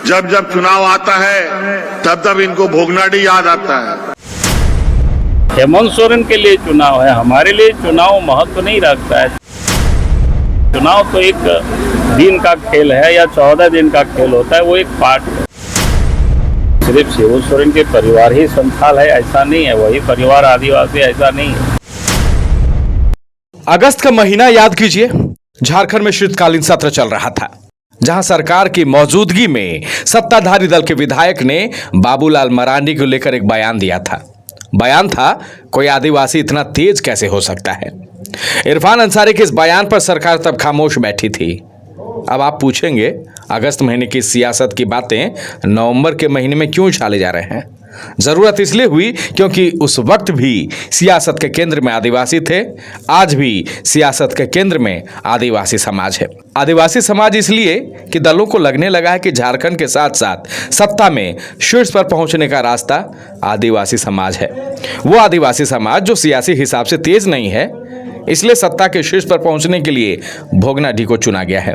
जब जब चुनाव आता है तब तब इनको भोगनाडी याद आता है। हेमंत सोरेन के लिए चुनाव है, हमारे लिए चुनाव महत्व नहीं रखता है। चुनाव तो एक दिन का खेल है या 14 दिन का खेल होता है, वो एक पार्ट है। सिर्फ हेमंत सोरेन के परिवार ही संथाल है ऐसा नहीं है, वही परिवार आदिवासी ऐसा नहीं है। अगस्त का महीना याद कीजिए, झारखंड में शीतकालीन सत्र चल रहा था, जहां सरकार की मौजूदगी में सत्ताधारी दल के विधायक ने बाबूलाल मरांडी को लेकर एक बयान दिया था। बयान था, कोई आदिवासी इतना तेज कैसे हो सकता है। इरफान अंसारी के इस बयान पर सरकार तब खामोश बैठी थी। अब आप पूछेंगे, अगस्त महीने की सियासत की बातें नवंबर के महीने में क्यों उछाले जा रहे हैं? जरूरत इसलिए हुई क्योंकि उस वक्त भी सियासत के केंद्र में आदिवासी थे, आज भी सियासत के केंद्र में आदिवासी समाज है। आदिवासी समाज इसलिए कि दलों को लगने लगा है कि झारखंड के साथ साथ सत्ता में शीर्ष पर पहुंचने का रास्ता आदिवासी समाज है। वो आदिवासी समाज जो सियासी हिसाब से तेज नहीं है, इसलिए सत्ता के शीर्ष पर पहुंचने के लिए भोगनाडी को चुना गया है।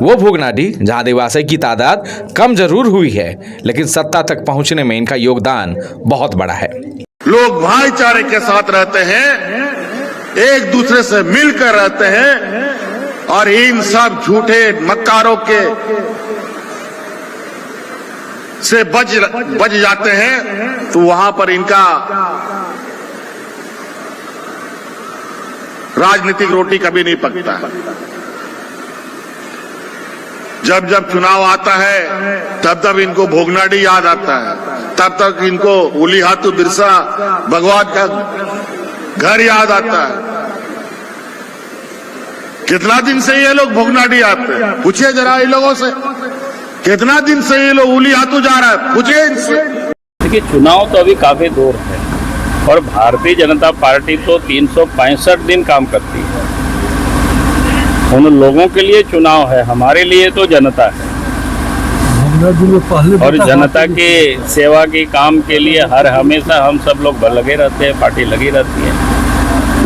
वो भोगनाडी जहां आदिवासी की तादाद कम जरूर हुई है, लेकिन सत्ता तक पहुंचने में इनका योगदान बहुत बड़ा है। लोग भाईचारे के साथ रहते हैं, एक दूसरे से मिलकर रहते हैं, और इन सब झूठे मक्कारों के से बच जाते हैं, तो वहां पर इनका राजनीतिक रोटी कभी नहीं पकता है। जब जब चुनाव आता है तब तब इनको भोगनाडी याद आता है, तब तक इनको उलीहातू बिरसा भगवान का घर याद आता है। कितना दिन से ये लोग भोगनाडी आते हैं, पूछिए जरा इन लोगों से, कितना दिन से ये लोग उलीहातू जा रहा है, पूछिए इनसे। देखिए, चुनाव तो अभी काफी दूर है और भारतीय जनता पार्टी तो 365 दिन काम करती है। उन लोगों के लिए चुनाव है, हमारे लिए तो जनता है। और जनता के सेवा के काम के लिए हर हमेशा हम सब लोग लगे रहते हैं, पार्टी लगी रहती है।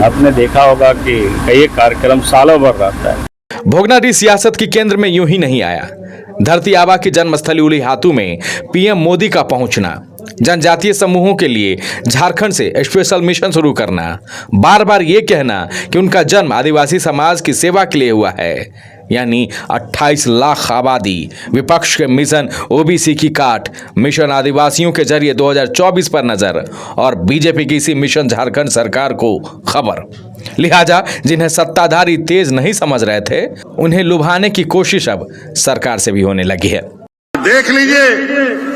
आपने देखा होगा कि कई कार्यक्रम सालों भर रहता है। भोगनाडी सियासत के केंद्र में यूं ही नहीं आया। धरती आबा की जन्मस्थली उलीहातू में पीएम मोदी का पहुंचना, जनजातीय समूहों के लिए झारखंड से स्पेशल मिशन शुरू करना, बार बार ये कहना कि उनका जन्म आदिवासी समाज की सेवा के लिए हुआ है, यानी 28 लाख आबादी, विपक्ष के मिशन ओबीसी की काट, मिशन आदिवासियों के जरिए 2024 पर नजर, और बीजेपी की इसी मिशन झारखंड सरकार को खबर। लिहाजा जिन्हें सत्ताधारी तेज नहीं समझ रहे थे, उन्हें लुभाने की कोशिश अब सरकार से भी होने लगी है। देख लीजिए,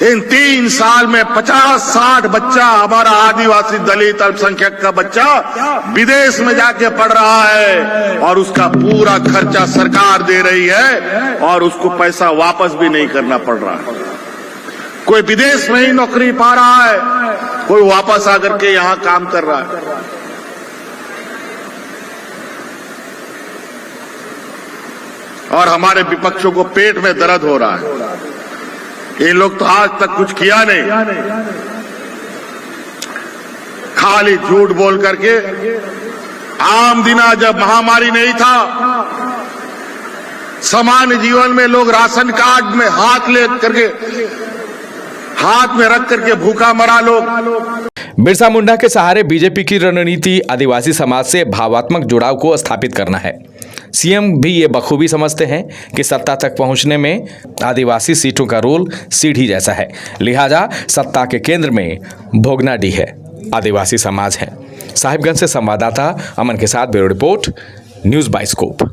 इन 3 साल में 50-60 बच्चा, हमारा आदिवासी दलित अल्पसंख्यक का बच्चा विदेश में जाके पढ़ रहा है, और उसका पूरा खर्चा सरकार दे रही है, और उसको पैसा वापस भी नहीं करना पड़ रहा है। कोई विदेश में ही नौकरी पा रहा है, कोई वापस आकर के यहां काम कर रहा है। और हमारे विपक्षों को पेट में दर्द हो रहा है। ये लोग तो आज तक कुछ किया नहीं, खाली झूठ बोल करके। आम दिना जब महामारी नहीं था, सामान्य जीवन में लोग राशन कार्ड में हाथ में रख करके भूखा मरा लोग। बिरसा मुंडा के सहारे बीजेपी की रणनीति आदिवासी समाज से भावात्मक जुड़ाव को स्थापित करना है। सीएम भी ये बखूबी समझते हैं कि सत्ता तक पहुंचने में आदिवासी सीटों का रोल सीढ़ी जैसा है। लिहाजा सत्ता के केंद्र में भोगनाडी है, आदिवासी समाज है। साहिबगंज से संवाददाता अमन के साथ bureau report, news bye scope.